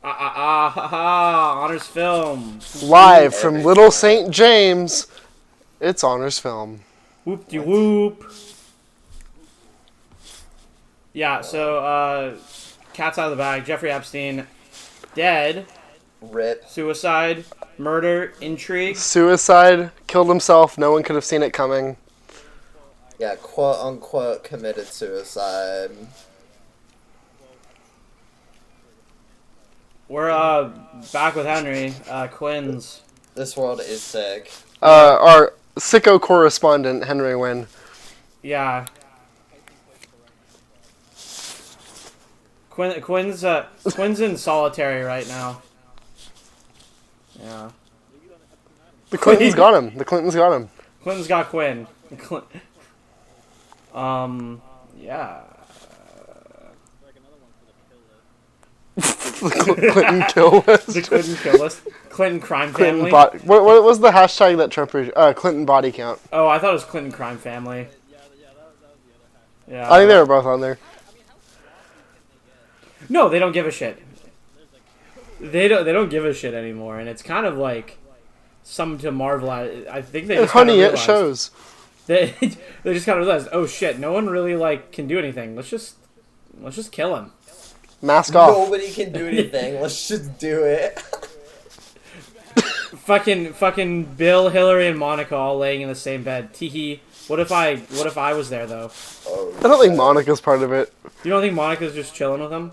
Honors Film. Live from Little St. James, it's Honors Film. Whoop-de-whoop. Yeah, so, cat's out of the bag. Jeffrey Epstein, dead. Rip. Suicide, murder, intrigue. Suicide, killed himself, no one could have seen it coming. Yeah, quote unquote committed suicide. We're, back with Henry, Quinn's. This world is sick. Our sicko correspondent, Henry Wynn. Yeah. Quinn's in solitary right now. Yeah. The Clintons got him. The Clintons got him. Clinton's got Quinn. Yeah. The Clinton kill list. The Clinton kill list. Clinton crime family. What was the hashtag that Trump... Clinton body count. Oh, I thought it was Clinton crime family. Yeah. I think they were both on there. No, they don't give a shit. They don't give a shit anymore, and it's kind of like something to marvel at. I think they just Honey, realized, it shows. They just kind of realized, oh shit, no one really like can do anything. Let's just kill him. Mask off. Nobody can do anything. Let's just do it. fucking Bill, Hillary, and Monica all laying in the same bed. Teehee. What if I was there though? Oh, I don't think Monica's part of it. You don't think Monica's just chilling with him?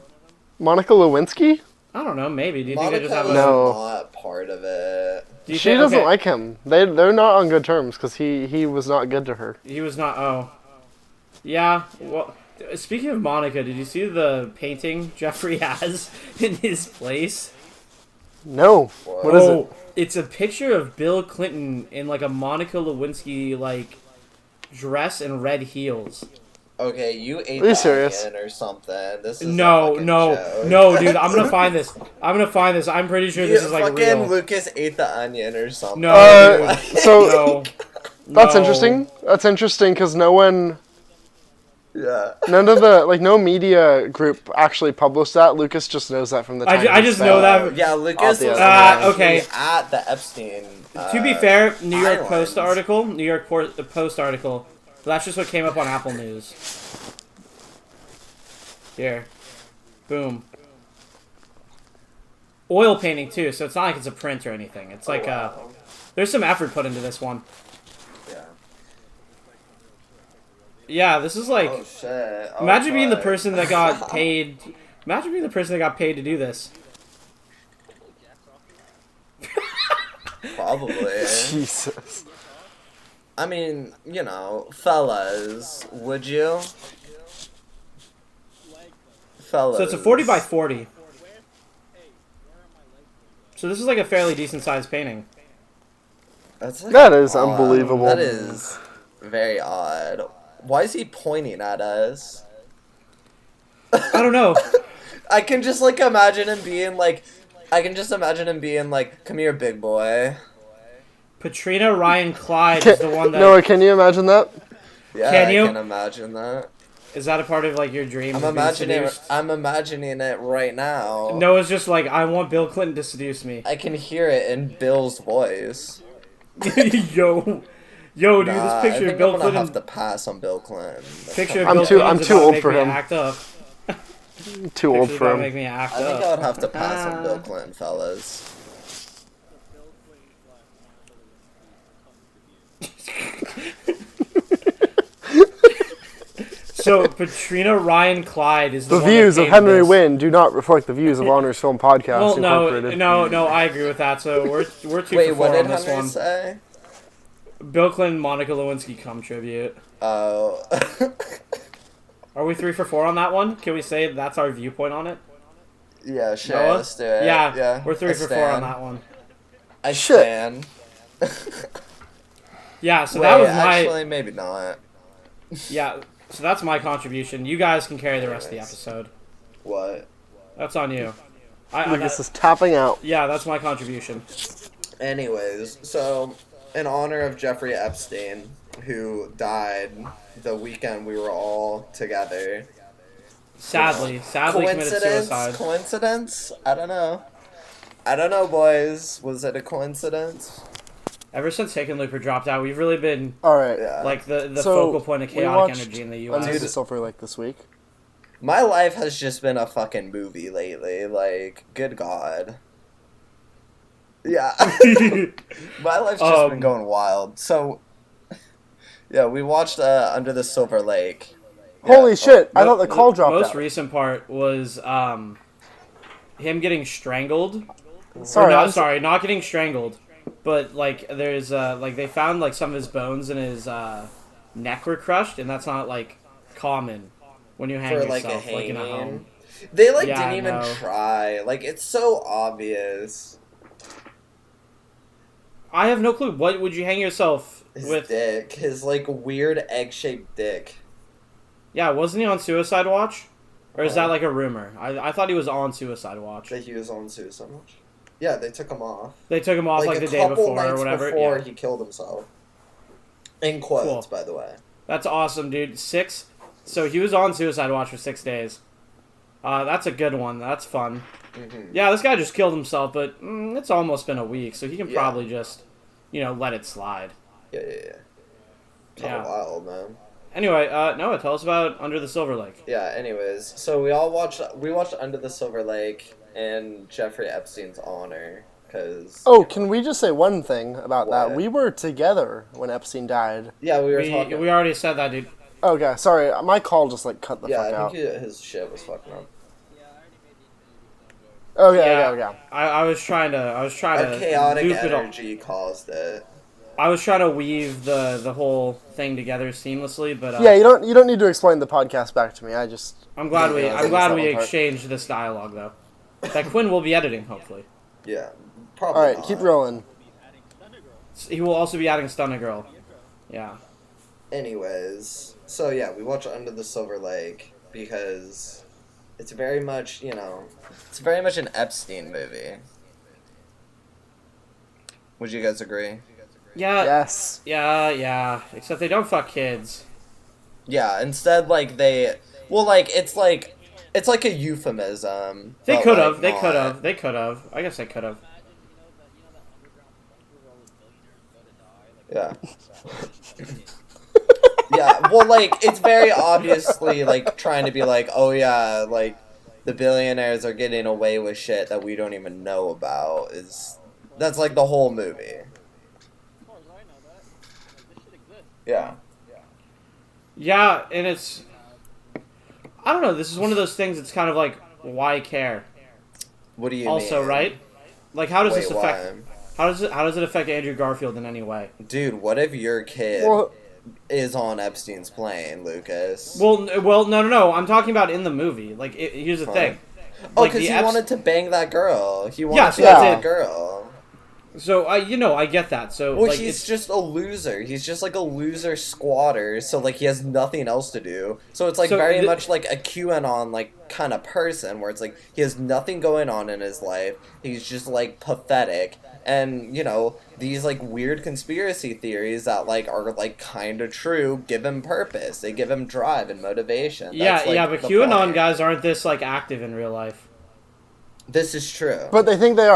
Monica Lewinsky? I don't know. Maybe. Do you Monica think they just have was a? No. not part of it. She doesn't like him. They're not on good terms because he was not good to her. He was not. Oh. Yeah. Well, speaking of Monica, did you see the painting Jeffrey has in his place? No. What is it? It's a picture of Bill Clinton in like a Monica Lewinsky like dress and red heels. Okay, you ate Are you the serious? onion or something. This is No, a fucking joke. dude. I'm gonna find this. I'm pretty sure this is like fucking real. Lucas ate the onion or something. No, dude. So that's No. interesting. That's interesting because Yeah. none of the no media group actually published that. Lucas just knows that from the time. I just know that. Yeah, Lucas was okay. at the Epstein. To be fair, New York Islands. Post article. But that's just what came up on Apple News. Here. Boom. Oil painting too, so it's not like it's a print or anything. It's like there's some effort put into this one. Yeah. Yeah, this is like Oh shit. Oh, imagine being the fuck. person that got paid. Imagine being the person that got paid to do this. Probably. Jesus. I mean, fellas, would you? Fellas. So it's a 40 by 40. So this is like a fairly decent sized painting. That's like That is odd. unbelievable. That is very odd. Why is he pointing at us? I don't know. I can just imagine him being like, come here, big boy. Patrina Ryan Clyde is the one that. Noah, can you imagine that? Yeah, Can you? I can imagine that. Is that a part of like your dream? I'm imagining it right now. Noah's just like, I want Bill Clinton to seduce me. I can hear it in Bill's voice. Yo, dude, this I picture think of Bill I'm gonna Clinton. have to pass on Bill Clinton. Picture of I'm Bill too- Clinton's I'm too about to old make for me him. Act up. Too old Picture's for about to him. make me act I think up. I would have to pass on Bill Clinton, fellas. So Patrina Ryan Clyde is the The one that views of painted Henry this. Wynn do not reflect the views of Honors Film Podcast Well, Incorporated. no, I agree with that. So we're 2 Wait, for 4 what did on this Henry one. say? Bill Clinton, Monica Lewinsky come tribute. Oh. Are we 3 for 4 on that one? Can we say that's our viewpoint on it? Yeah, sure, Noah? let's do it. Yeah, we're 3 I for 4 on stand. that one. I Shit. stand. Yeah, so Wait, that was my actually, maybe not. yeah. So that's my contribution. You guys can carry the rest of the Anyways. episode. What? That's on you. Lucas is tapping out. Yeah, that's my contribution. Anyways, so in honor of Jeffrey Epstein, who died the weekend we were all together, Sadly committed suicide. Coincidence? I don't know, boys. Was it a coincidence? Ever since Hickenlooper dropped out, we've really been All right. like the So, focal point of we chaotic watched energy in the Under U.S. the Silver Lake this week. My life has just been a fucking movie lately. Like, good God. Yeah. My life's just been going wild. So, yeah, we watched Under the Silver Lake. Holy shit! I thought the call dropped out. Most recent part was him getting strangled. Sorry, Sorry, not getting strangled, but like there's like they found like some of his bones in his neck were crushed, and that's not like common when you hang For like yourself a hanging. like in a home. They like Yeah, didn't even try. Like, it's so obvious. I have no clue. What would you hang yourself His with? dick, his like weird egg-shaped dick. Yeah, wasn't he on suicide watch? Or is that like a rumor? I thought he was on suicide watch. That he was on suicide watch. Yeah, they took him off. They took him off like the day before or whatever. Before he killed himself. In quotes, by the way. That's awesome, dude. So he was on suicide watch for 6 days. That's a good one. That's fun. Mm-hmm. Yeah, this guy just killed himself, but it's almost been a week, so he can probably just, let it slide. Yeah. Kinda wild, man. Anyway, Noah, tell us about Under the Silver Lake. Yeah, anyways, so we watched Under the Silver Lake in Jeffrey Epstein's honor, because... Oh, can we just say one thing about What? that? We were together when Epstein died. Yeah, we were talking... We already said that, dude. Okay, sorry, my call just like cut the fuck out. Yeah, I think his shit was fucking up. Okay. I was trying to Chaotic loop it all. energy caused it. I was trying to weave the whole thing together seamlessly, but Yeah, you don't need to explain the podcast back to me. I'm glad we part. exchanged this dialogue though. That Quinn will be editing, hopefully. Yeah, probably. All right, not. keep rolling. He will also be adding Stunner Girl. Yeah. Anyways, so yeah, we watched Under the Silver Lake because it's very much, it's very much an Epstein movie. Would you guys agree? Yeah. Yes. Yeah. Except they don't fuck kids. Yeah, instead, it's like a euphemism. They but, could have. like, They not. could have. They could have. I guess they could have. Yeah. Yeah, well, it's very obviously, trying to be oh yeah, the billionaires are getting away with shit that we don't even know about. That's, the whole movie. Yeah. Yeah, and it's... I don't know, this is one of those things that's kind of why care? What do you also, mean? right? How does this affect... Why? How does it affect Andrew Garfield in any way? Dude, what if your kid is on Epstein's plane, Lucas? Well, no. I'm talking about in the movie. Here's the thing. Oh, because he wanted to bang that girl. He wanted to that's bang it. that girl. So, I get that. So, well, he's just a loser. He's just a loser squatter. So, he has nothing else to do. So it's very much like a QAnon kind of person, where it's he has nothing going on in his life. He's just pathetic. And, these weird conspiracy theories that are kind of true give him purpose. They give him drive and motivation. That's, but QAnon guys aren't this active in real life. This is true. But they think they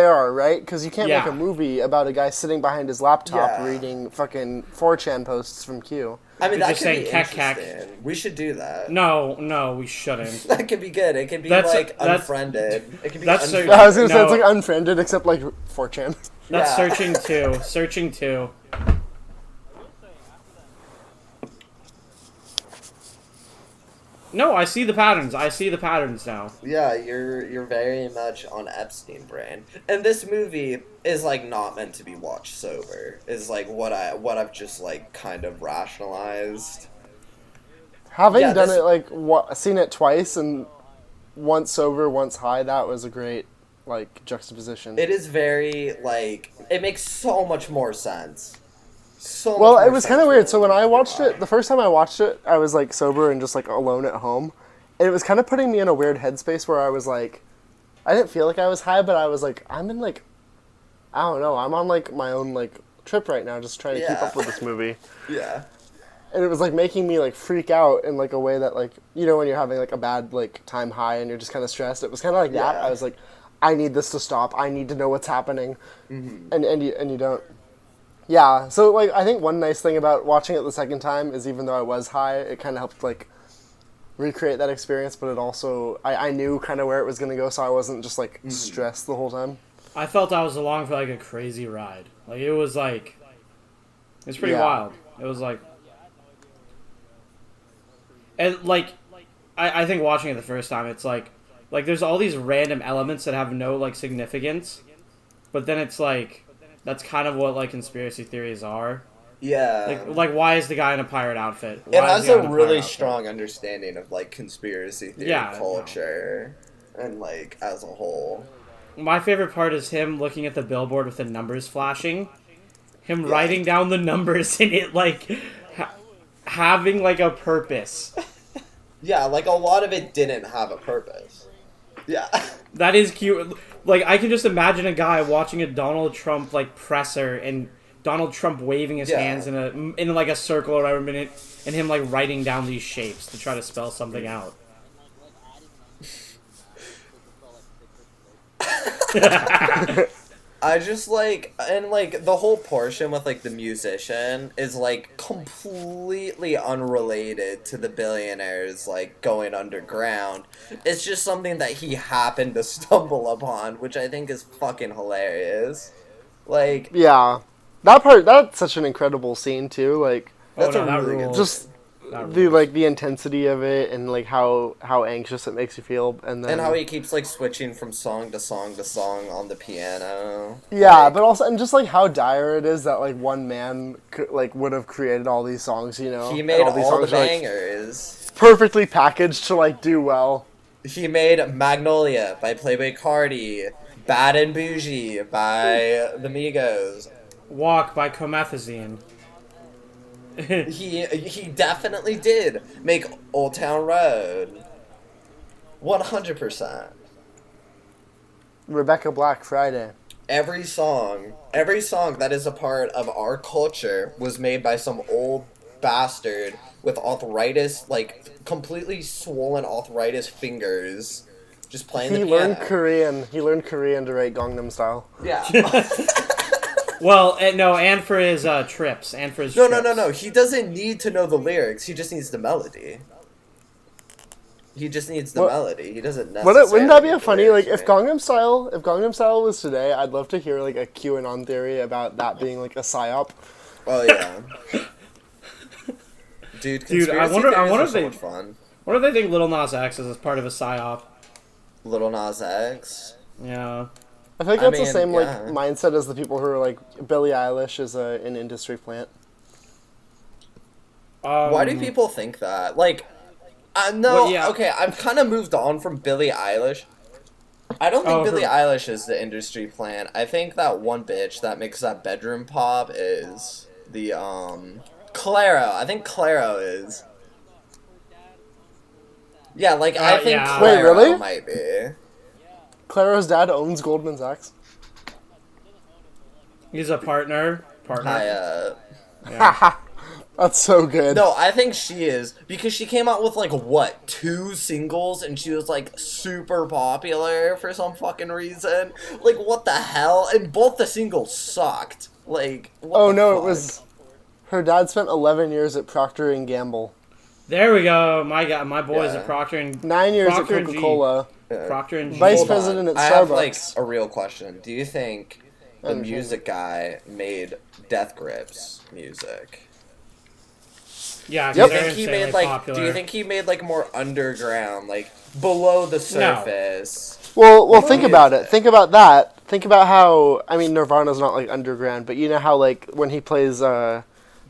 are, right? Because you can't make a movie about a guy sitting behind his laptop reading fucking 4chan posts from Q. I mean, that just could be saying interesting. We should do that. No, we shouldn't. That could be good. It could be unfriended. It could be unfriended. I was gonna say it's unfriended, except 4chan. That's searching too. No, I see the patterns now. Yeah, you're very much on Epstein brain. And this movie is not meant to be watched sober. Is what I've just kind of rationalized. Having done it seen it twice and once sober, once high, that was a great juxtaposition. It is very it makes so much more sense. Well, it was kind of weird. So when I watched it, the first time I watched it, I was sober and just alone at home. And it was kind of putting me in a weird headspace where I was I didn't feel like I was high, but I was I'm in I don't know, I'm on my own trip right now, just trying to keep up with this movie. Yeah. and it was like making me like freak out in like a way that like, you know, when you're having like a bad like time high and you're just kind of stressed. It was kind of like that. I was like, I need this to stop. I need to know what's happening, and you don't. Yeah, so like I think one nice thing about watching it the second time is even though I was high, it kind of helped like recreate that experience. But it also I knew kind of where it was gonna go, so I wasn't just like stressed the whole time. I felt I was along for like a crazy ride. Like it was pretty wild. It was like, and like I think watching it the first time, it's like there's all these random elements that have no like significance, but then it's like that's kind of what like conspiracy theories are. Yeah. Like why is the guy in a pirate outfit? It has a really strong understanding of like conspiracy theory culture and like as a whole. My favorite part is him looking at the billboard with the numbers flashing, him writing down the numbers and it like having like a purpose. Yeah, like a lot of it didn't have a purpose. Yeah. That is cute. Like I can just imagine a guy watching a Donald Trump like presser and Donald Trump waving his hands in like a circle or whatever minute, and him like writing down these shapes to try to spell something out. I just like, and like the whole portion with like the musician is like completely unrelated to the billionaires like going underground. It's just something that he happened to stumble upon, which I think is fucking hilarious. Like, yeah, that's such an incredible scene too. Like, that's that rules. Just the intensity of it and like how anxious it makes you feel, and how he keeps like switching from song to song to song on the piano. Yeah, but also and just like how dire it is that like one man like would have created all these songs. You know, he made all these songs the bangers, like, perfectly packaged to like do well. He made Magnolia by Playboi Carti, Bad and Bougie by the Migos, Walk by Comethazine. he definitely did make Old Town Road. 100%. Rebecca Black, Friday. Every song that is a part of our culture was made by some old bastard with arthritis, like completely swollen arthritis fingers, just playing the piano. He learned Korean to write Gangnam Style. Yeah. Well, no, and for his trips, and for his No. trips. He doesn't need to know the lyrics. He just needs the melody. He just needs the melody. He doesn't necessarily. Wouldn't that be a funny like if Gangnam Style was today? I'd love to hear like a QAnon theory about that being like a psyop. Oh yeah. Dude, I wonder if so much fun. What if they think Lil Nas X is part of a psyop? Lil Nas X. Yeah. I think that's the same like mindset as the people who are like Billie Eilish is an industry plant. Why do people think that? Like, okay, I've kind of moved on from Billie Eilish. I don't think Billie Eilish is the industry plant. I think that one bitch that makes that bedroom pop is the Claro. I think Claro is. Yeah, like I think Claro might be. Claro's dad owns Goldman Sachs. He's a partner. Yeah. That's so good. No, I think she is, because she came out with like what, 2 singles, and she was like super popular for some fucking reason. Like, what the hell? And both the singles sucked. Like, what the fuck? It was her dad spent 11 years at Procter and Gamble. There we go. My boys at Procter and 9 years Procter at Coca-Cola. Procter and G. Vice president at Starbucks. I have like a real question. Do you think the music guy made Death Grips music? Yeah. Do you think he made like more underground, like below the surface? No. Well, think about it. Think about that. Think about how Nirvana's not like underground, but you know how like when he plays that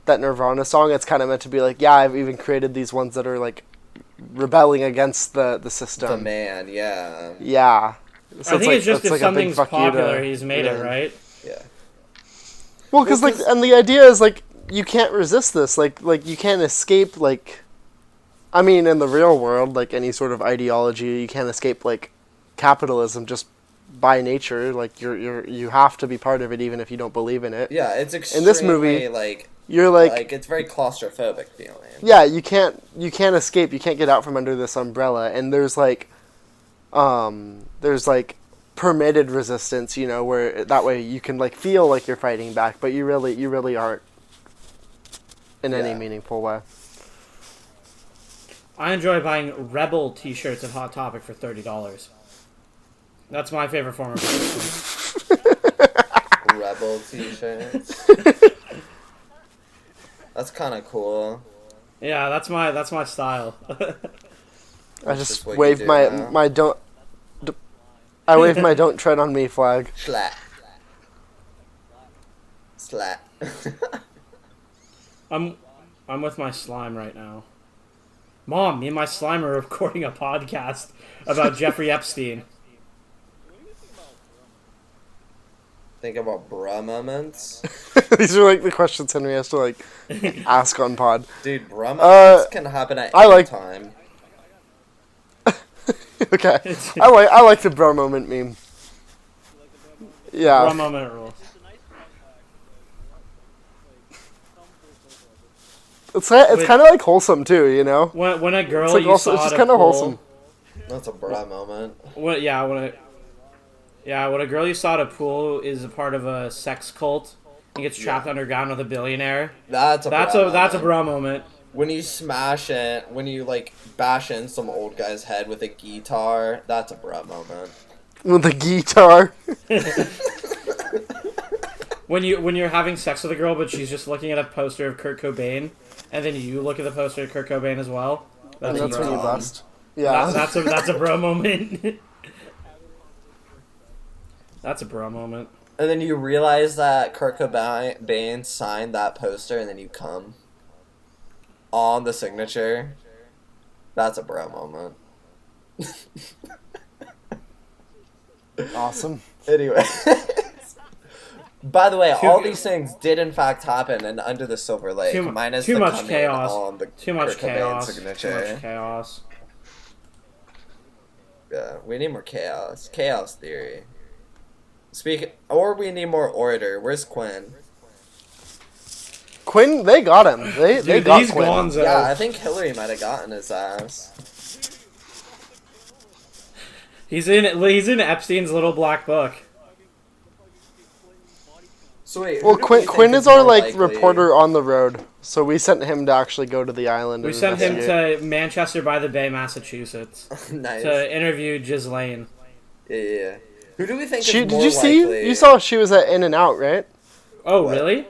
Nirvana song, it's kind of meant to be like, yeah, I've even created these ones that are like rebelling against the system. The man, yeah. Yeah. So I think it's just if something's popular, he's made it, right? Yeah. Well, because and the idea is like you can't resist this. Like you can't escape in the real world, like any sort of ideology, you can't escape like capitalism just by nature. Like you have to be part of it even if you don't believe in it. Yeah, it's extremely in this movie, like You're like it's very claustrophobic feeling. Yeah, you can't escape. You can't get out from under this umbrella. And there's like permitted resistance, you know, where that way you can like feel like you're fighting back, but you really aren't in any meaningful way. I enjoy buying Rebel t-shirts at Hot Topic for $30. That's my favorite form of resistance. Rebel t-shirts. That's kind of cool. Yeah, that's my style. I just waved my don't tread on me flag. Slat. I'm with my slime right now. Mom, me and my slime are recording a podcast about Jeffrey Epstein. Think about bruh moments. These are like the questions Henry has to like ask on pod. Dude, bruh moments can happen at any time. Okay, I like the bro moment meme. Yeah. Bro moment rules. It's kind of like wholesome too, you know. When a girl it's like you also, saw it's just kind of wholesome. That's a bruh moment. When a girl you saw at a pool is a part of a sex cult and gets trapped underground with a billionaire. That's a bra moment. When you smash it, when you like bash in some old guy's head with a guitar, that's a bra moment. With a guitar. When you're having sex with a girl but she's just looking at a poster of Kurt Cobain, and then you look at the poster of Kurt Cobain as well. That's when you bust. Yeah. That's a bra moment. That's a bra moment. And then you realize that Kurt Cobain signed that poster, and then you come on the signature. That's a bro moment. Awesome. Anyway. By the way, all these things did in fact happen in Under the Silver Lake. Minus too the much coming chaos. on the Too much Kurt Cobain chaos. signature. Too much chaos. Yeah, we need more chaos. Chaos theory. Or we need more order. Where's Quinn? Quinn, they got him. They got Quinn. Gonzo. Yeah, I think Hillary might have gotten his ass. He's in Epstein's little black book. So wait, well, Quinn is our like reporter on the road, so we sent him to actually go to the island. We sent him to Manchester by the Bay, Massachusetts, nice. to interview Ghislaine. Yeah. Who do we think is did more you see? likely? You saw she was at In-N-Out, right? Oh, really?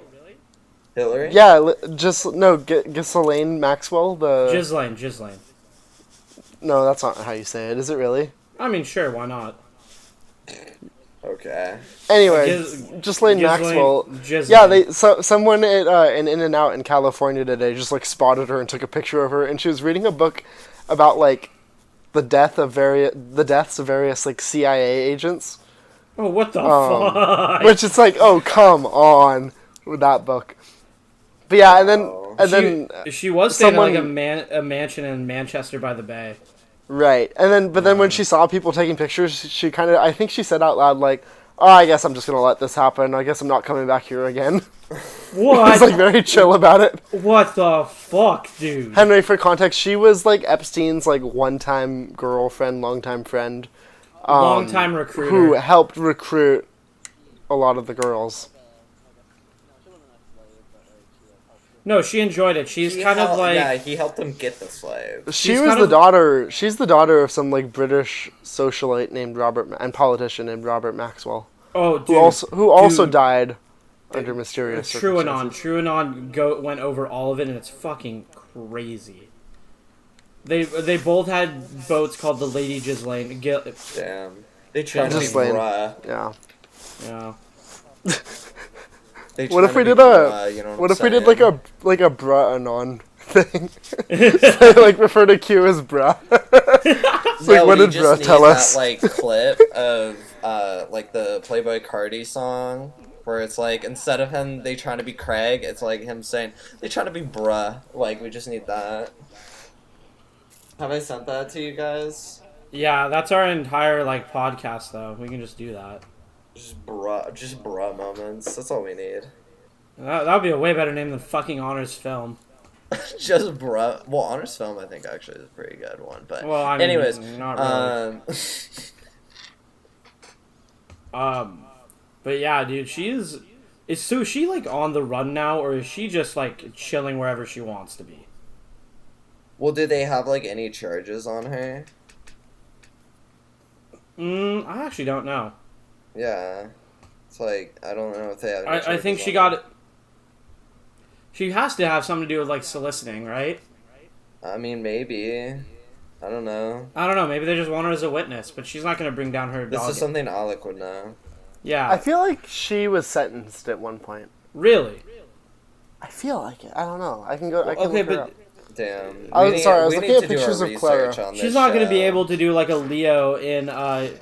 Hillary? Yeah, Ghislaine Maxwell. Ghislaine. No, that's not how you say it. Is it really? I mean, sure, why not? Okay. Anyway, Ghislaine Maxwell. Yeah, someone at in In-N-Out in California today just like spotted her and took a picture of her, and she was reading a book about like the deaths of various like CIA agents. Oh, what the fuck? Which is like, oh, come on with that book. But yeah, and then she was staying in like a mansion in Manchester by the Bay. Right, and then when she saw people taking pictures, she kind of, I think she said out loud like, "Oh, I guess I'm just gonna let this happen. I guess I'm not coming back here again." What? It's like very chill about it. What the fuck, dude? Henry, for context, she was like Epstein's like one-time girlfriend, long-time friend, long-time recruiter who helped recruit a lot of the girls. No, she enjoyed it. She's kind of like... Yeah, he helped them get the slaves. She's the daughter of some like British socialite named Robert and politician named Robert Maxwell. Oh, dude. Who also died under mysterious circumstances. TrueAnon went over all of it, and it's fucking crazy. They both had boats called the Lady Ghislaine. Damn. They tried to be bruh. Yeah. Yeah. What if we did like a bruh anon thing? They like refer to Q as bruh. It's like, what did bruh tell us? That like clip of like the Playboy Cardi song where it's like instead of him they trying to be Craig, it's like him saying they trying to be bruh. Like we just need that. Have I sent that to you guys? Yeah, that's our entire like podcast though. We can just do that. Just bruh moments. That's all we need. That would be a way better name than fucking Honors Film. Just bro. Well, Honors Film, I think actually is a pretty good one. But well, I mean, anyways, not really. But yeah, dude, is she like on the run now, or is she just like chilling wherever she wants to be? Well, did they have like any charges on her? I actually don't know. Yeah, it's like I don't know if they have. I think she got it. She has to have something to do with like soliciting, right? I mean, maybe. I don't know. Maybe they just want her as a witness, but she's not going to bring down her dog. This is something Alec would know. Yeah. I feel like she was sentenced at one point. Really? I feel like it. I don't know. I can go. I can okay, look her but up. Damn. I was looking at pictures of Clara. She's not going to be able to do like a Leo in The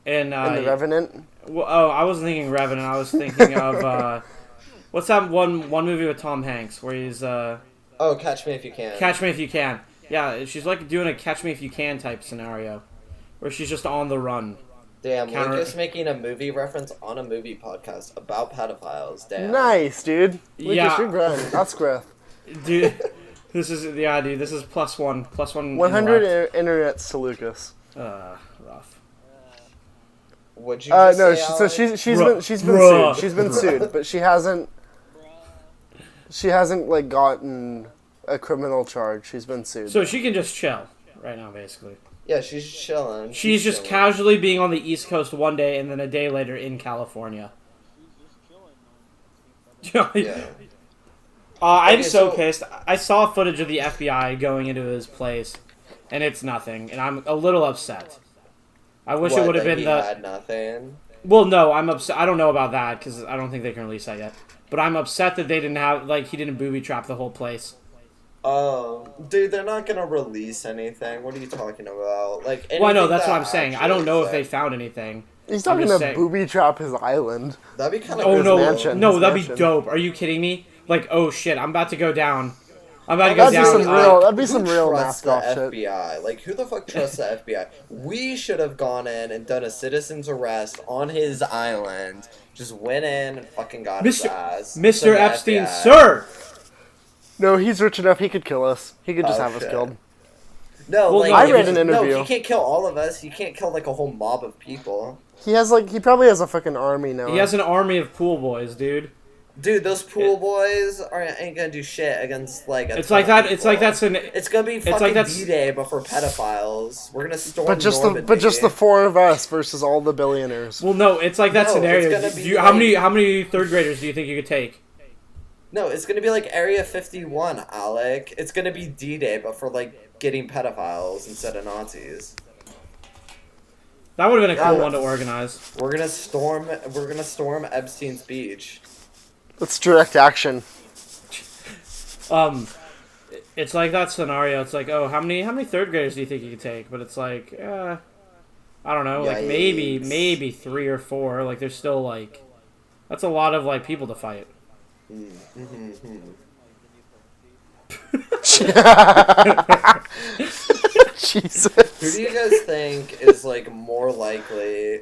Revenant. Well, I wasn't thinking Revenant. I was thinking of what's that one movie with Tom Hanks where he's Oh, Catch Me If You Can. Catch Me If You Can. Yeah, she's like doing a Catch Me If You Can type scenario where she's just on the run. Damn, Lucas making a movie reference on a movie podcast about pedophiles. Damn. Nice, dude. Lucas, Yeah. you're grand. That's growth. Dude, this is +1. +1. 100 internets to Lucas. Rough. Would you just no, say, so Alex? she's been sued. She's been sued, but she hasn't like gotten a criminal charge. She's been sued. So she can just chill right now, basically. Yeah, she's chilling. She's just chilling. casually being on the East Coast one day and then a day later in California. Yeah. I'm so pissed. I saw footage of the FBI going into his place, and it's nothing, and I'm a little upset. I wish it would have been the. Had nothing. Well, no, I'm upset. I don't know about that because I don't think they can release that yet. But I'm upset that they didn't have he didn't booby trap the whole place. Oh, dude, they're not gonna release anything. What are you talking about? Like, well, I know that's what I'm saying. I don't know if they found anything. He's not gonna booby trap his island. That'd be kind of. Oh no, mansion, no, that'd mansion. be dope. Are you kidding me? Like, oh shit, I'm about to go down. I'm about to go down. That'd be some real mask off shit. FBI. Like, who the fuck trusts the FBI? We should have gone in and done a citizen's arrest on his island. Just went in and fucking got his ass. Mr. Epstein, sir! No, he's rich enough. He could kill us. He could just have us killed. No, well, like, I read an interview. No, he can't kill all of us. He can't kill like a whole mob of people. He probably has a fucking army now. He has an army of pool boys, dude. Dude, those pool boys ain't gonna do shit against like. It's like that. It's like that's an. It's gonna be fucking D-Day, but for pedophiles. We're gonna storm. But just the four of us versus all the billionaires. Well, no, it's like that scenario. How many third graders do you think you could take? No, it's gonna be like Area 51, Alec. It's gonna be D-Day, but for like getting pedophiles instead of Nazis. That would have been a cool one to organize. We're gonna storm Epstein's beach. It's direct action. It's like that scenario. It's like, oh, how many third graders do you think you could take? But it's like, I don't know, like maybe 3 or 4. Like there's still like, that's a lot of like people to fight. Jesus. Who do you guys think is like more likely?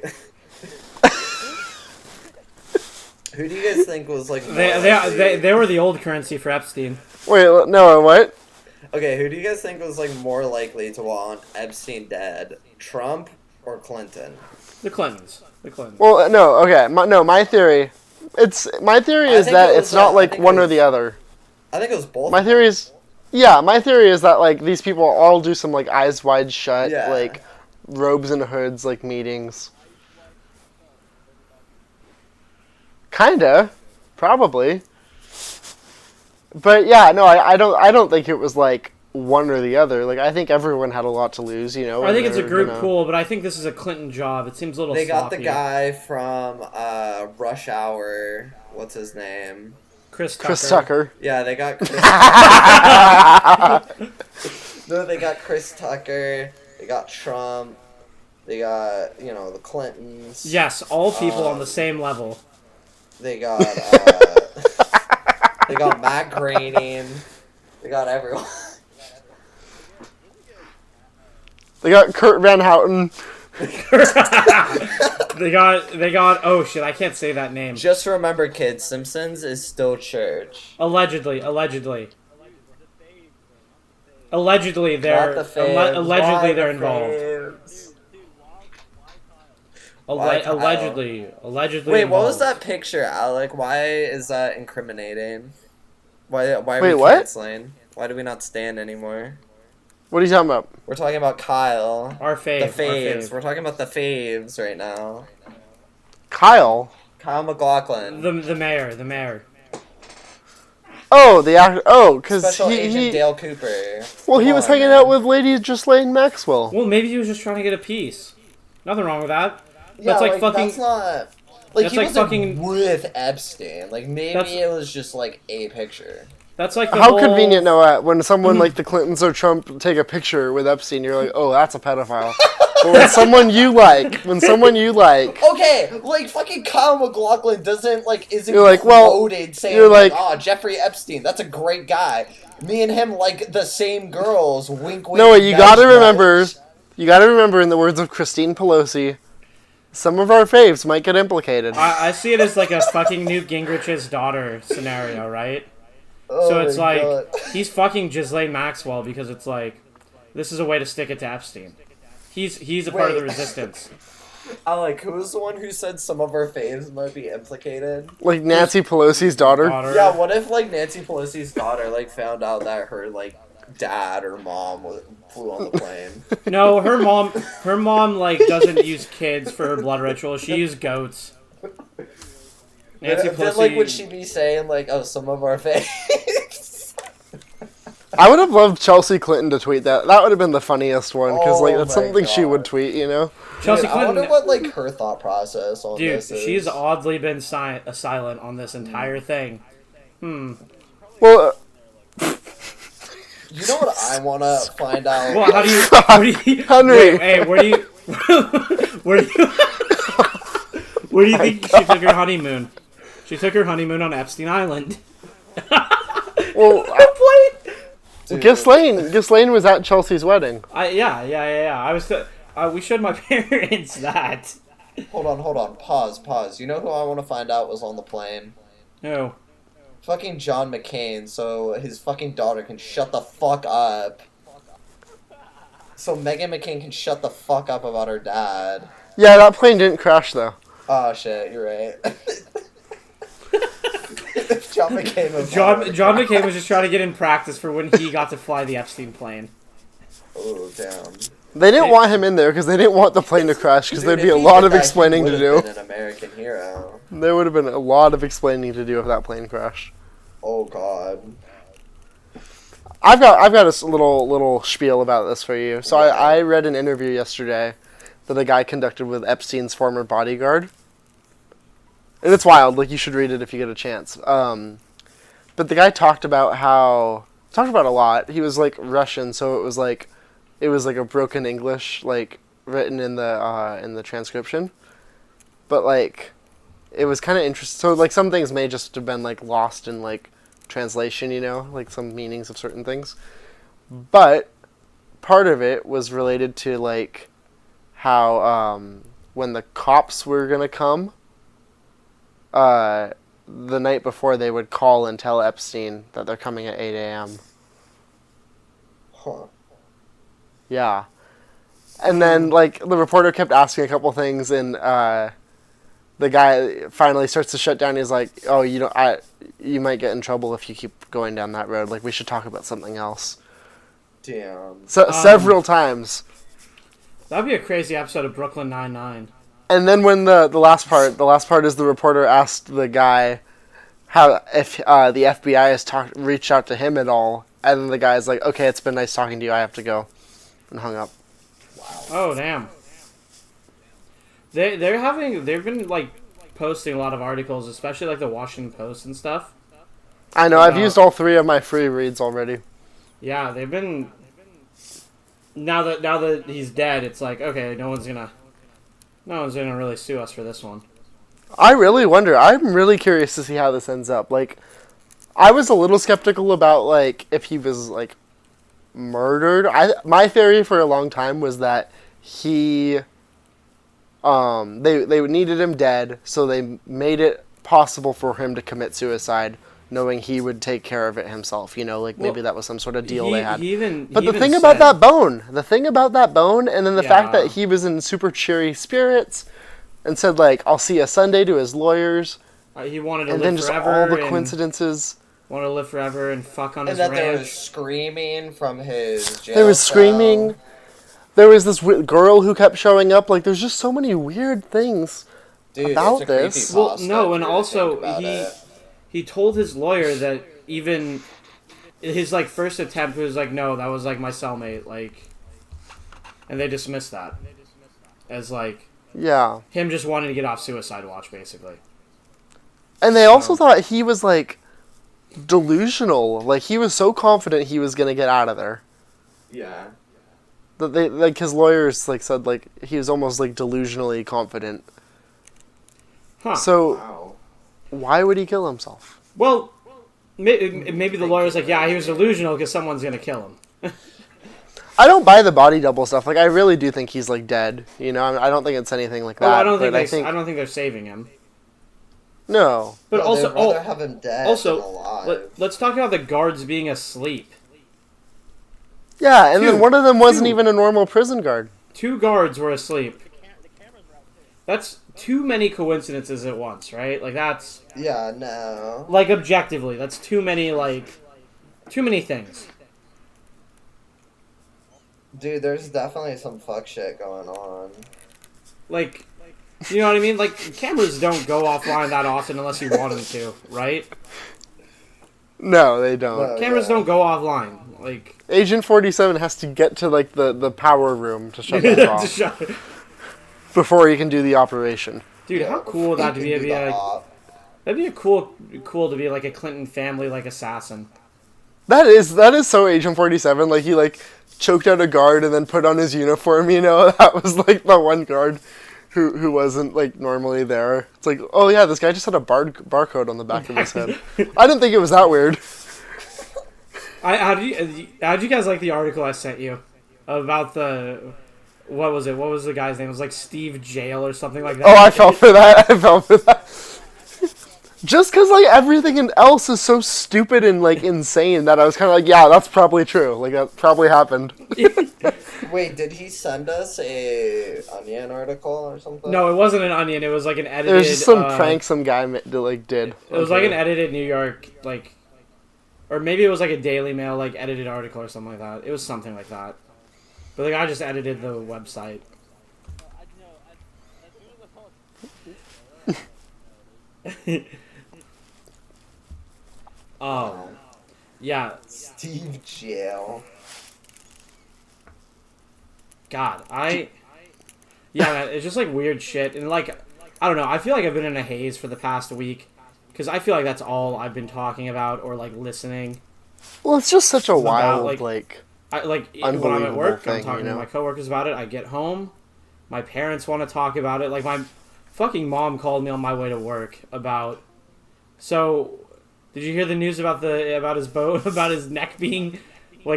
Who do you guys think was like? They were the old currency for Epstein. Wait, no, what? Okay, who do you guys think was like more likely to want Epstein dead? Trump or Clinton? The Clintons. Well, no, okay. My theory is that it's not like one or the other. I think it was both. My theory is that like these people all do some like eyes wide shut, like robes and hoods like meetings. Kinda, probably. But yeah, no, I don't think it was like one or the other. Like I think everyone had a lot to lose, you know. I think it's a group pool, but I think this is a Clinton job. It seems a little. They got sloppy. the guy from Rush Hour. What's his name? Chris Tucker. Yeah, they got Chris. No, they got Chris Tucker. They got Trump. They got the Clintons. Yes, all people on the same level. They got they got Matt Groening. They got everyone. They got Kurt Van Houten. They got. Oh shit! I can't say that name. Just remember, kids, Simpsons is still church. Allegedly, they're allegedly they're involved. Allegedly. Wait, what involved. was that picture, Alec? Why is that incriminating? Why are Wait, we what? canceling? Why do we not stand anymore? What are you talking about? We're talking about Kyle. Our fave. The faves. We're talking about the faves right now. Kyle? Kyle MacLachlan. The mayor. Oh, the actor. Oh, because Special he Agent Dale Cooper. Well, he Come was on, hanging man. out with Lady Ghislaine Maxwell. Well, maybe he was just trying to get a piece. Nothing wrong with that. Yeah, That's like fucking. That's not. Like, That's he like wasn't fucking- with Epstein. Like, maybe That's- it was just, like, a picture. That's like the How whole... convenient, Noah, when someone like the Clintons or Trump take a picture with Epstein, you're like, oh, that's a pedophile. But when someone you like, Okay, like, fucking Kyle MacLachlan isn't You're like, well, quoted saying, you're like- oh, Jeffrey Epstein, that's a great guy. Me and him like the same girls, wink, wink. Noah, you nudge, gotta nudge. remember, in the words of Christine Pelosi, some of our faves might get implicated. I see it as like a fucking Newt Gingrich's daughter scenario, right? Oh So it's my like, God. he's fucking Ghislaine Maxwell because it's like, this is a way to stick it to Epstein. He's a part of the Wait. resistance. Alec, who was the one who said some of our faves might be implicated? Like Nancy Pelosi's daughter. Yeah, what if, like, Nancy Pelosi's daughter, like, found out that her, like, dad or mom flew on the plane? No, her mom like doesn't use kids for her blood ritual. She used goats. Nancy Then, like, would she be saying, like, oh, some of our faves? I would have loved Chelsea Clinton to tweet that. That would have been the funniest one, because like Oh that's my something she God. would tweet, you know? Chelsea Dude, I Clinton. wonder what, like, her thought process on Dude, this is. she's oddly been silent on this entire thing. Well, You know what I want to find out? Well, how do you Henry. Wait, hey, where do you where do you where do you think she took her honeymoon? She took her honeymoon on Epstein Island. well, Dude. Ghislaine was at Chelsea's wedding. Yeah. I was. We showed my parents that. Hold on. Pause. You know who I want to find out was on the plane? No. Fucking John McCain, so his fucking daughter can shut the fuck up. So Meghan McCain can shut the fuck up about her dad. Yeah, that plane didn't crash though. Oh shit, you're right. John McCain was John McCain was just trying to get in practice for when he got to fly the Epstein plane. Oh damn. They didn't want him in there because they didn't want the plane to crash because there'd Dude, be a if he lot did of that, he explaining to would've do. been an American hero. There would have been a lot of explaining to do if that plane crashed. Oh god. I've got a little spiel about this for you. So I read an interview yesterday that a guy conducted with Epstein's former bodyguard. And it's wild, like you should read it if you get a chance. But the guy talked about a lot. He was like Russian, so it was like a broken English like written in the transcription. But like it was kind of interesting. So like some things may just have been like lost in like translation, you know, like some meanings of certain things. But part of it was related to like how when the cops were gonna come, the night before they would call and tell Epstein that they're coming at 8 a.m. Huh. Yeah. And then like the reporter kept asking a couple things, and the guy finally starts to shut down. He's like, "Oh, you might get in trouble if you keep going down that road. Like, we should talk about something else." Damn. So several times. That'd be a crazy episode of Brooklyn Nine-Nine. And then when the last part is the reporter asked the guy how if the FBI has reached out to him at all, and then the guy's like, "Okay, it's been nice talking to you. I have to go," and hung up. Oh damn. They've been like posting a lot of articles, especially like the Washington Post and stuff. I know. I've used all 3 of my free reads already. Yeah, they've been. Now that he's dead, it's like okay, no one's gonna really sue us for this one. I really wonder. I'm really curious to see how this ends up. Like, I was a little skeptical about like if he was like murdered. My theory for a long time was that he They needed him dead, so they made it possible for him to commit suicide, knowing he would take care of it himself. Maybe that was some sort of deal they had. But the thing about that bone, and then the fact that he was in super cheery spirits, and said I'll see you Sunday to his lawyers. He wanted to live forever. And then just all the coincidences. Wanted to live forever and fuck on his ranch. And that there was screaming from his jail There was screaming. There was this girl who kept showing up. There's just so many weird things about this. Well, no, and also he told his lawyer that even his first attempt was no, that was my cellmate, and they dismissed that as him just wanting to get off suicide watch, basically. And they also thought he was delusional. He was so confident he was gonna get out of there. Yeah. That they his lawyers said he was almost delusionally confident. Huh. So why would he kill himself? Well, maybe the lawyer's yeah, he was delusional because someone's gonna kill him. I don't buy the body double stuff. I really do think he's dead. I don't think it's anything like that. Oh, I don't think they're saving him. No. But no, also, they'd rather have him dead than alive. Let's talk about the guards being asleep. Yeah, and then one of them wasn't even a normal prison guard. 2 guards were asleep. That's too many coincidences at once, right? That's... Yeah, no. Objectively, that's too many things. Dude, there's definitely some fuck shit going on. You know what I mean? Cameras don't go offline that often unless you want them to, right? No, they don't. No, cameras don't go offline. Agent 47 has to get to the power room to shut that off before he can do the operation. Dude, how cool would that be? That'd be cool to be a Clinton family assassin. That is so Agent 47. He choked out a guard and then put on his uniform. That was the one guard who wasn't normally there. It's oh yeah, this guy just had a barcode on the back of his head. I didn't think it was that weird. How'd you guys like the article I sent you about the what was it? What was the guy's name? It was Steve Jail or something like that. Oh, I fell for that. Just because everything else is so stupid and insane that I was kind of yeah, that's probably true. That probably happened. Wait, did he send us a Onion article or something? No, it wasn't an Onion. It was an edited. It was just some prank some guy did. It was an edited New York or maybe it was a Daily Mail edited article or something like that. It was something like that. But the guy just edited the website. Oh, yeah. Steve Jail. God, yeah, man, it's just weird shit, and I don't know. I feel I've been in a haze for the past week because I feel that's all I've been talking about or listening. Well, it's just such a wild when I'm at work, I'm talking to my coworkers about it. I get home, my parents want to talk about it. My fucking mom called me on my way to work about. So, did you hear the news about his bone, about his neck being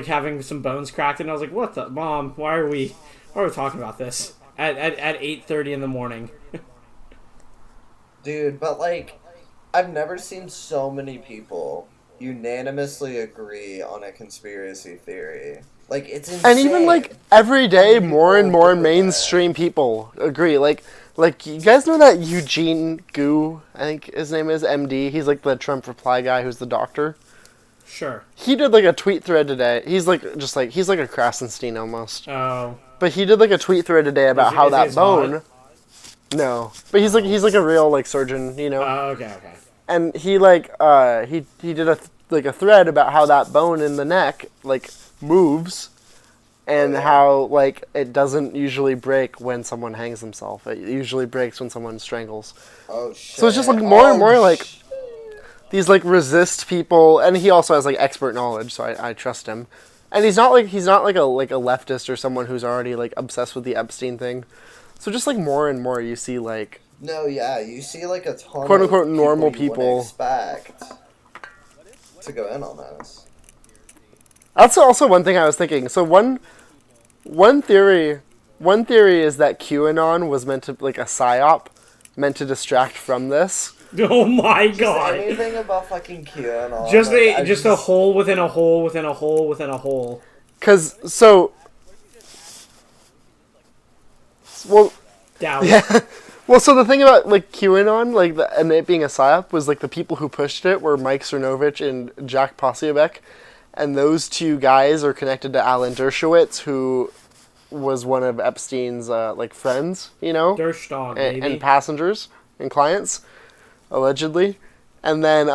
having some bones cracked? And I was what the mom? Why are we talking about this at 8:30 in the morning? Dude, but I've never seen so many people unanimously agree on a conspiracy theory. It's insane. And even every day, more and more mainstream people agree. You guys know that Eugene Gu, I think his name is, MD. He's the Trump reply guy who's the doctor. Sure. He did a tweet thread today. He's he's a Krasenstein almost. Oh. But he did a tweet thread today about how that bone. Hot? No, but he's a real surgeon, Oh, okay. And he he did a thread about how that bone in the neck moves, and how it doesn't usually break when someone hangs himself. It usually breaks when someone strangles. Oh shit! So it's just more and more these resist people, and he also has expert knowledge, so I trust him. And he's not a leftist or someone who's already obsessed with the Epstein thing. So just more and more you see No, yeah, you see a ton quote of unquote normal people expect to go in on this. That's also one thing I was thinking. So one theory one theory is that QAnon was meant to, like, a psyop, meant to distract from this. Oh my god! Anything about fucking QAnon. Just a hole within a hole within a hole within a hole. Well, Doubt. yeah. Well, so the thing about, like, QAnon, like, and it being a psyop, was, like, the people who pushed it were Mike Cernovich and Jack Posobiec, and those two guys are connected to Alan Dershowitz, who was one of Epstein's, like, friends, you know? Dershdog, baby. And passengers and clients, allegedly. And then,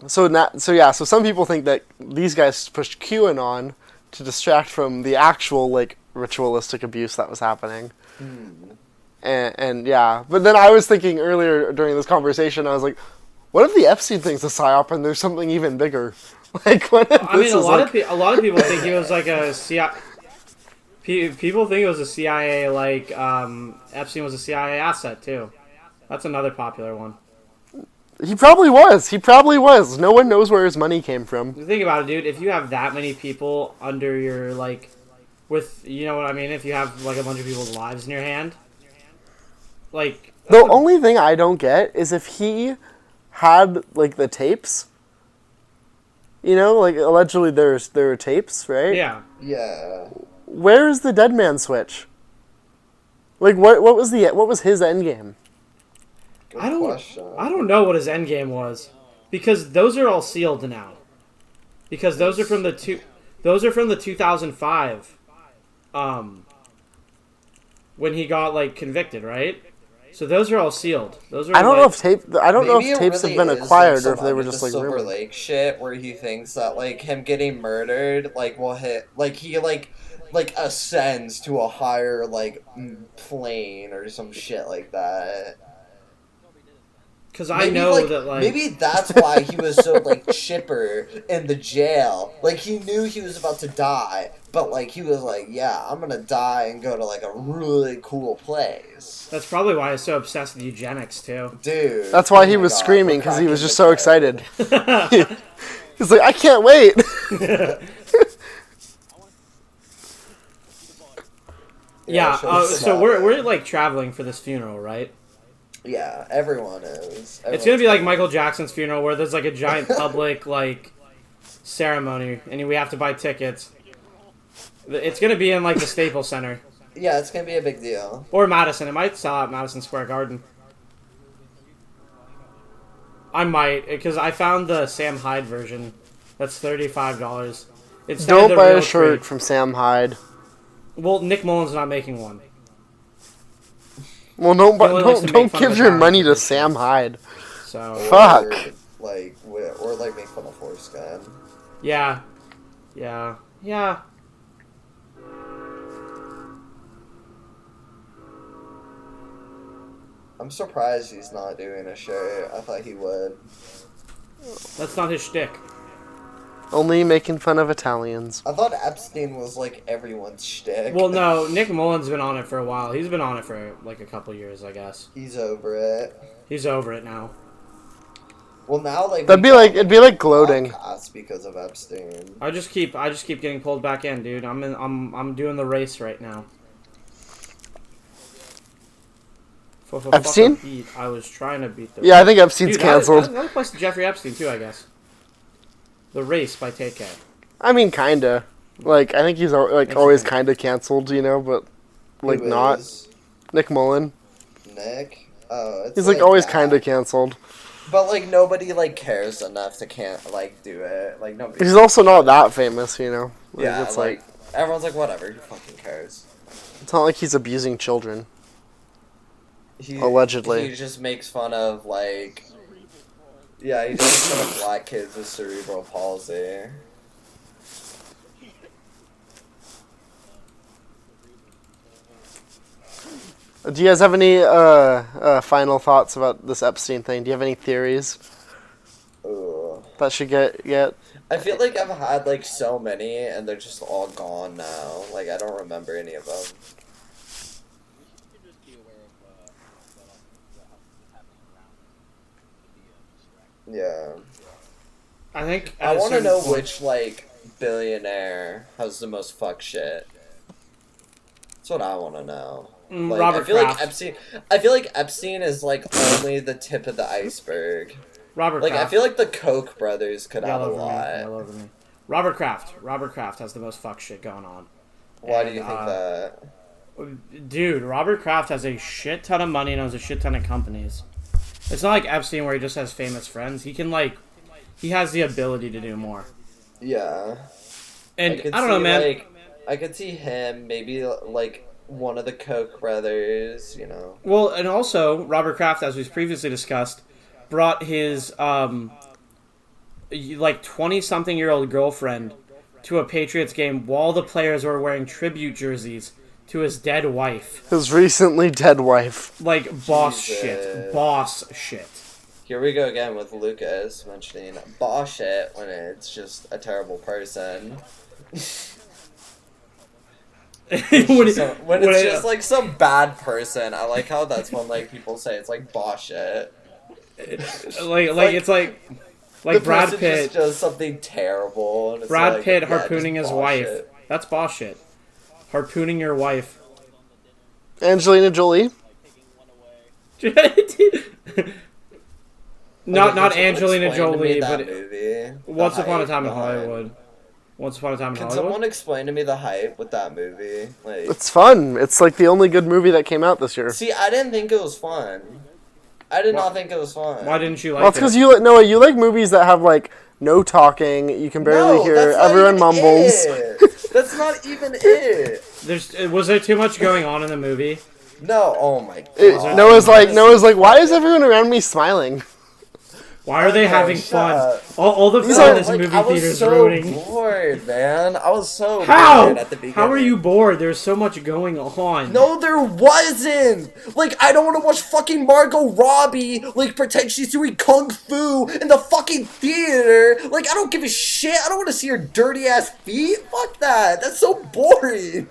so some people think that these guys pushed QAnon to distract from the actual, like, ritualistic abuse that was happening. And yeah, but then I was thinking earlier during this conversation, I was like, what if the Epstein thing's a psyop and there's something even bigger? Like, what if I mean, a lot of people think it was like a CIA. People think it was a CIA, like, Epstein was a CIA asset, too. That's another popular one. He probably was. No one knows where his money came from. Think about it, dude. If you have that many people under your, like, with, you know what I mean? If you have, like, a bunch of people's lives in your hand, like... The only thing I don't get is if he had, like, the tapes, you know, like, allegedly there are tapes, right? Yeah. Yeah. Where is the dead man switch? Like, what was his end game? Good I don't question. know what his end game was, because those are all sealed now. Because those are from the 2005 when he got, like, convicted, right? So those are all sealed. Those are I don't like, know if tapes have been acquired or if they were just, like, Silver rumored. Lake shit where he thinks that, like, him getting murdered, like, will hit, like, he, like ascends to a higher, like, plane or some shit like that. Because I know that, like... Maybe that's why he was so, like, chipper in the jail. Like, he knew he was about to die, but, like, he was like, yeah, I'm gonna die and go to, like, a really cool place. That's probably why he's so obsessed with eugenics, too. Dude. That's why he was screaming, because he was just so excited. He's like, I can't wait! Yeah, so we're, like, traveling for this funeral, right? Yeah, everyone is. It's gonna be like Michael Jackson's funeral, where there's, like, a giant public, like, ceremony, and we have to buy tickets. It's gonna be in, like, the Staples Center. Yeah, it's gonna be a big deal. Or Madison. It might sell out Madison Square Garden. I might, because I found the Sam Hyde version. That's $35. Don't buy a shirt from Sam Hyde. Well, Nick Mullen's not making one. Well, don't give your money to Sam Hyde. So fuck. Or make fun of Foreskin. Yeah. I'm surprised he's not doing a shirt. I thought he would. That's not his shtick. Only making fun of Italians. I thought Epstein was, like, everyone's shtick. Well, no, Nick Mullen's been on it for a while. He's been on it for, like, a couple years, I guess. He's over it. He's over it now. Well, now, like, it'd be like gloating. Because of Epstein. I just keep getting pulled back in, dude. I'm doing the race right now. Epstein? I was trying to beat the... Yeah, I think Epstein's canceled. That applies to Jeffrey Epstein, too, I guess. The Race by TK. I mean, kinda. Like, I think he's, like, always kinda canceled, you know, but, like, not. Nick Mullen. Nick? Oh, it's he's, like, always kinda canceled. But, like, nobody, like, cares enough to do it. Like, nobody... He's also not that famous, you know? Like, yeah, it's like, everyone's like, whatever, who fucking cares? It's not like he's abusing children. Allegedly. He just makes fun of, like... Yeah, he just makes fun of black kids with cerebral palsy. Do you guys have any final thoughts about this Epstein thing? Do you have any theories that should get? I feel like I've had, like, so many, and they're just all gone now. Like, I don't remember any of them. Yeah. I want to know which, like, billionaire has the most fuck shit. That's what I want to know. Robert I feel Kraft. like Epstein. I feel like Epstein is like only the tip of the iceberg. Robert Like Kraft. I feel like the Koch brothers could have a lot. Yell over me. Robert Kraft. Robert Kraft has the most fuck shit going on. Why do you think that? Dude, Robert Kraft has a shit ton of money and owns a shit ton of companies. It's not like Epstein where he just has famous friends. He can he has the ability to do more. Yeah. And I don't know, man. Like, I could see him, maybe like one of the Koch brothers, you know. Well, and also Robert Kraft, as we've previously discussed, brought his 20-something-year-old girlfriend to a Patriots game while the players were wearing tribute jerseys to his dead wife. His recently dead wife. Like, boss shit. Boss shit. Here we go again with Lucas mentioning boss shit when it's just a terrible person. when it's just like some bad person. I like how that's when like people say it's like boss shit. It's like Brad Pitt just does something terrible. And it's Brad Pitt harpooning his wife. Shit. That's boss shit. Harpooning your wife. Angelina Jolie. not Angelina Jolie, but movie, Once Upon a Time in Hollywood. Once Upon a Time in Hollywood. Can someone explain to me the hype with that movie? Like, it's fun. It's like the only good movie that came out this year. See, I didn't think it was fun. I did not think it was fun. Why didn't you like it? Well, it's because you like movies that have like no talking. You can barely hear. Everyone mumbles. That's not even it. Was there too much going on in the movie? No. Oh my god. Noah's like, why is everyone around me smiling? Why are they having fun? All the fun is movie theaters ruining. I was so bored, man. I was so bored at the beginning. How are you bored? There's so much going on. No, there wasn't. Like, I don't want to watch fucking Margot Robbie like pretend she's doing kung fu in the fucking theater. Like, I don't give a shit. I don't want to see her dirty ass feet. Fuck that. That's so boring.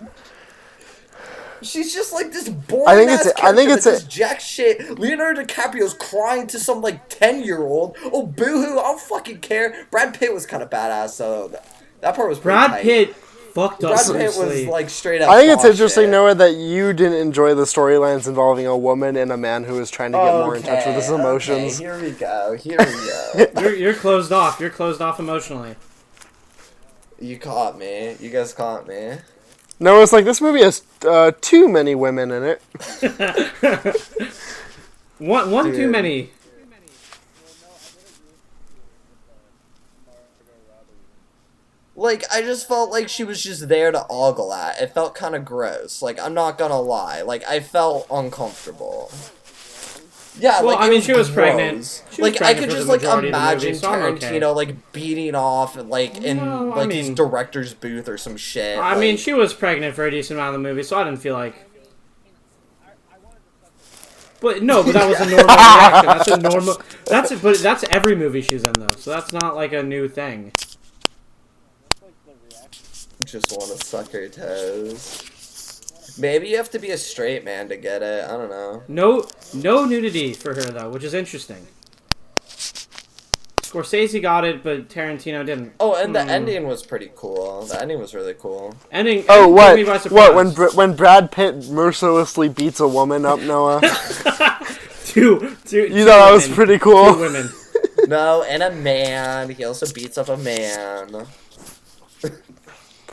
She's just like this boring I think it's jack shit. Leonardo DiCaprio's crying to some like 10-year-old. Oh, boo-hoo, I don't fucking care. Brad Pitt was kind of badass, so that part was pretty Brad Pitt fucked up. Brad Pitt was like straight up. I think it's interesting, Noah, that you didn't enjoy the storylines involving a woman and a man who was trying to get more in touch with his emotions. Okay, here we go. You're closed off. You're closed off emotionally. You caught me. You guys caught me. No, it's like this movie has too many women in it. one too many. Like, I just felt like she was just there to ogle at. It felt kind of gross. Like, I'm not gonna lie. Like, I felt uncomfortable. Yeah, well, like, I mean, she was pregnant. I could just, like, imagine Tarantino, like, beating off, like, in, his director's booth or some shit. I mean, she was pregnant for a decent amount of the movie, so I didn't feel like... But that was a normal reaction. That's a normal... But that's every movie she's in, though, so that's not, like, a new thing. Just want to suck her toes. Maybe you have to be a straight man to get it. I don't know. No nudity for her, though, which is interesting. Scorsese got it, but Tarantino didn't. Oh, and the ending was pretty cool. The ending was really cool. Ending what? Me by surprise. What? When Brad Pitt mercilessly beats a woman up, Noah? two you thought that was pretty cool? 2 women. No, and a man. He also beats up a man.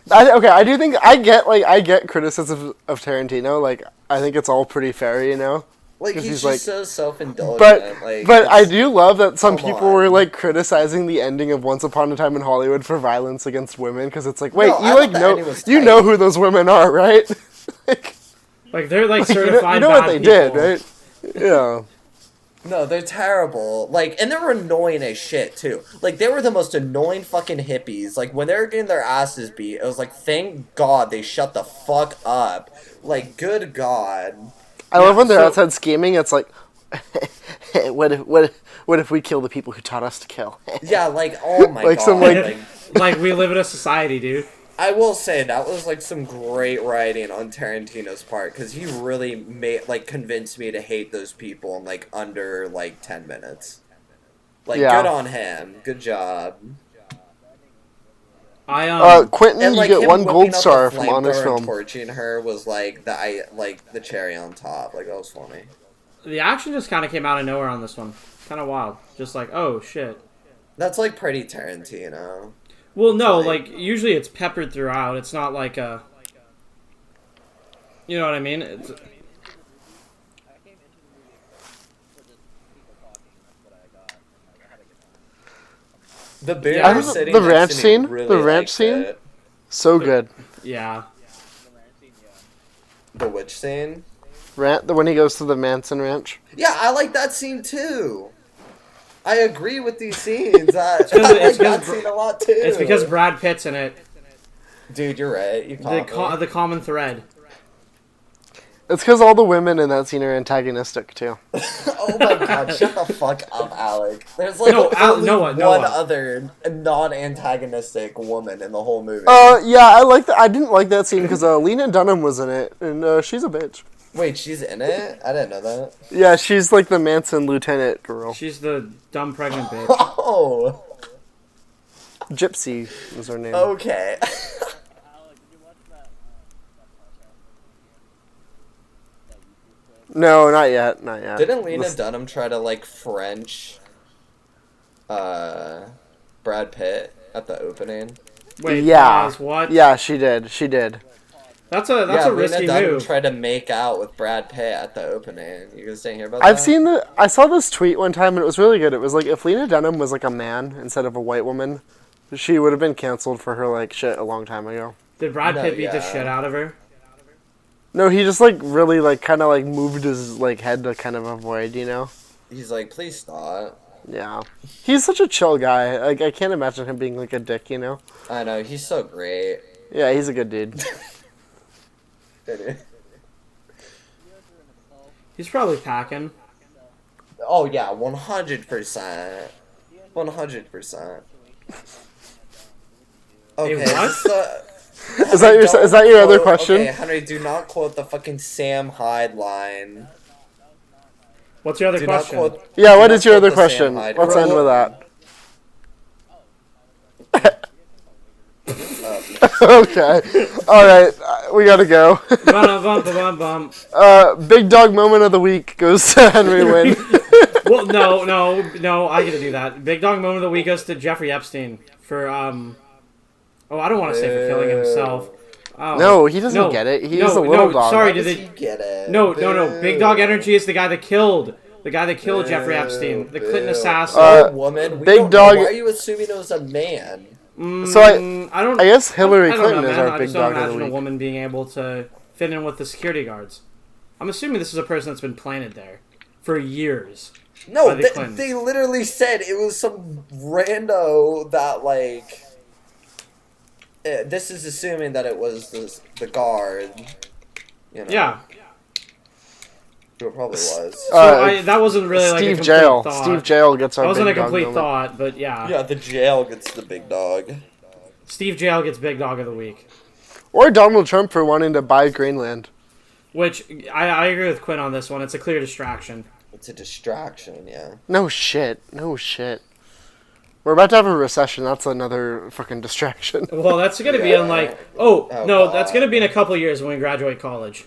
I do think I get criticism of Tarantino. Like, I think it's all pretty fair, you know. Like, he's just so self-indulgent. But I do love that some people were like criticizing the ending of Once Upon a Time in Hollywood for violence against women because it's like, wait, you know who those women are, right? like they're like certified. You know what they did, right? Yeah. No, they're terrible. Like, and they were annoying as shit, too. Like, they were the most annoying fucking hippies. Like, when they were getting their asses beat, it was like, thank God they shut the fuck up. Like, good God. I love when they're outside scheming, it's like, what if we kill the people who taught us to kill? Yeah, like, oh my God. Like, we live in a society, dude. I will say that was like some great writing on Tarantino's part because he really convinced me to hate those people in like under like 10 minutes. Like, good on him. Good job. Quentin, and, like, you get him one whipping gold out the star from flamethrower Honors and Film. torching her was like the cherry on top. Like, that was funny. The action just kind of came out of nowhere on this one. Kind of wild. Just like, oh shit. That's like pretty Tarantino. Well, no, like usually it's peppered throughout. It's not like a. You know what I mean? It's... The bear sitting the ranch next to me scene. Really the ranch scene. it. So good. Yeah. The witch scene. When he goes to the Manson Ranch. Yeah, I like that scene too. I agree with these scenes. I like that scene a lot too. It's because Brad Pitt's in it. Dude, you're right. You caught the common thread. It's because all the women in that scene are antagonistic too. Oh my god! Shut the fuck up, Alec. There's like only one other non-antagonistic woman in the whole movie. Yeah, I like that. I didn't like that scene because Lena Dunham was in it, and she's a bitch. Wait, she's in it? I didn't know that. Yeah, she's like the Manson lieutenant girl. She's the dumb pregnant bitch. Oh. Gypsy was her name. Okay. No, not yet. Not yet. Didn't Lena Dunham try to like French Brad Pitt at the opening? Wait, yeah. What? Yeah, she did. She did. That's a risky Lena Dunham move. tried to make out with Brad Pitt at the opening. You guys didn't hear about that? I saw this tweet one time and it was really good. It was like if Lena Dunham was like a man instead of a white woman, she would have been canceled for her like shit a long time ago. Did Brad Pitt beat the shit out of her? No, he just like really like kind of like moved his like head to kind of avoid, you know. He's like, please stop. Yeah, he's such a chill guy. Like I can't imagine him being like a dick, you know. I know, he's so great. Yeah, he's a good dude. He's probably packing. Oh yeah, 100%. 100%. Okay, Hey, what? Is that your other question? Okay, Henry, do not quote the fucking Sam Hyde line. What's your other question? What is your other question? Let's end with that. Okay. Alright, we gotta go. Big dog moment of the week goes to Henry Wynn. Well, no, I gotta do that. Big dog moment of the week goes to Jeffrey Epstein for, Oh, I don't want to say for killing himself. Oh, no, he doesn't get it. He's a little dog. Sorry, did he get it? No. Big Dog Energy is the guy that killed Jeffrey Epstein, the Clinton assassin. Woman. Big Dog. Why are you assuming it was a man? So I guess Hillary Clinton is our big dog of the week. I don't imagine a woman being able to fit in with the security guards. I'm assuming this is a person that's been planted there for years. No, they literally said it was some rando that like. This is assuming that it was the guard. You know. Yeah. It probably was. That wasn't really like a complete thought. Steve Jail gets our big dog. That wasn't a complete thought, but yeah. Yeah, the jail gets the big dog. Steve Jail gets big dog of the week. Or Donald Trump for wanting to buy Greenland. Which, I agree with Quinn on this one. It's a clear distraction. It's a distraction, yeah. No shit. We're about to have a recession. That's another fucking distraction. Well, that's going to be in like... no, that's going to be in a couple of years when we graduate college.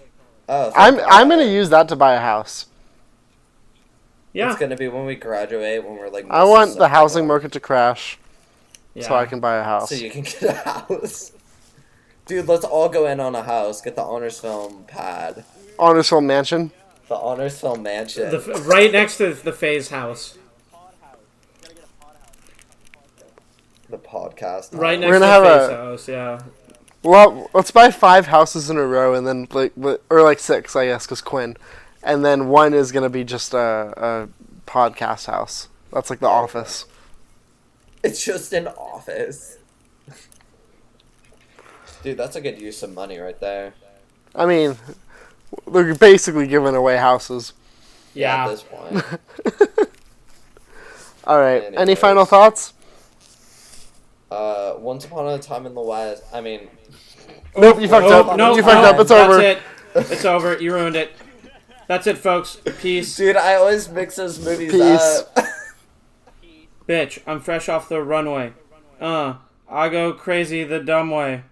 Oh, I'm going to use that to buy a house. Yeah. It's going to be when we graduate, when we're like... I want the housing market to crash so I can buy a house. So you can get a house. Dude, let's all go in on a house. Get the Honors Film pad. Honors Film Mansion? The Honors Film Mansion. Right next to the FaZe house. The podcast. Right next to the FaZe house, yeah. Well, let's buy 5 houses in a row, and then or 6, I guess, because Quinn, and then one is gonna be just a podcast house. That's like the office. It's just an office. Dude, that's a good use of money right there. I mean, they're basically giving away houses. Yeah. At this point. All right. Anyways. Any final thoughts? Once Upon a Time in the West. I mean. Nope, you fucked up. Nope, you fucked up. It's over. That's it. It's over. You ruined it. That's it, folks. Peace. Dude, I always mix those movies up. Bitch, I'm fresh off the runway. I go crazy the dumb way.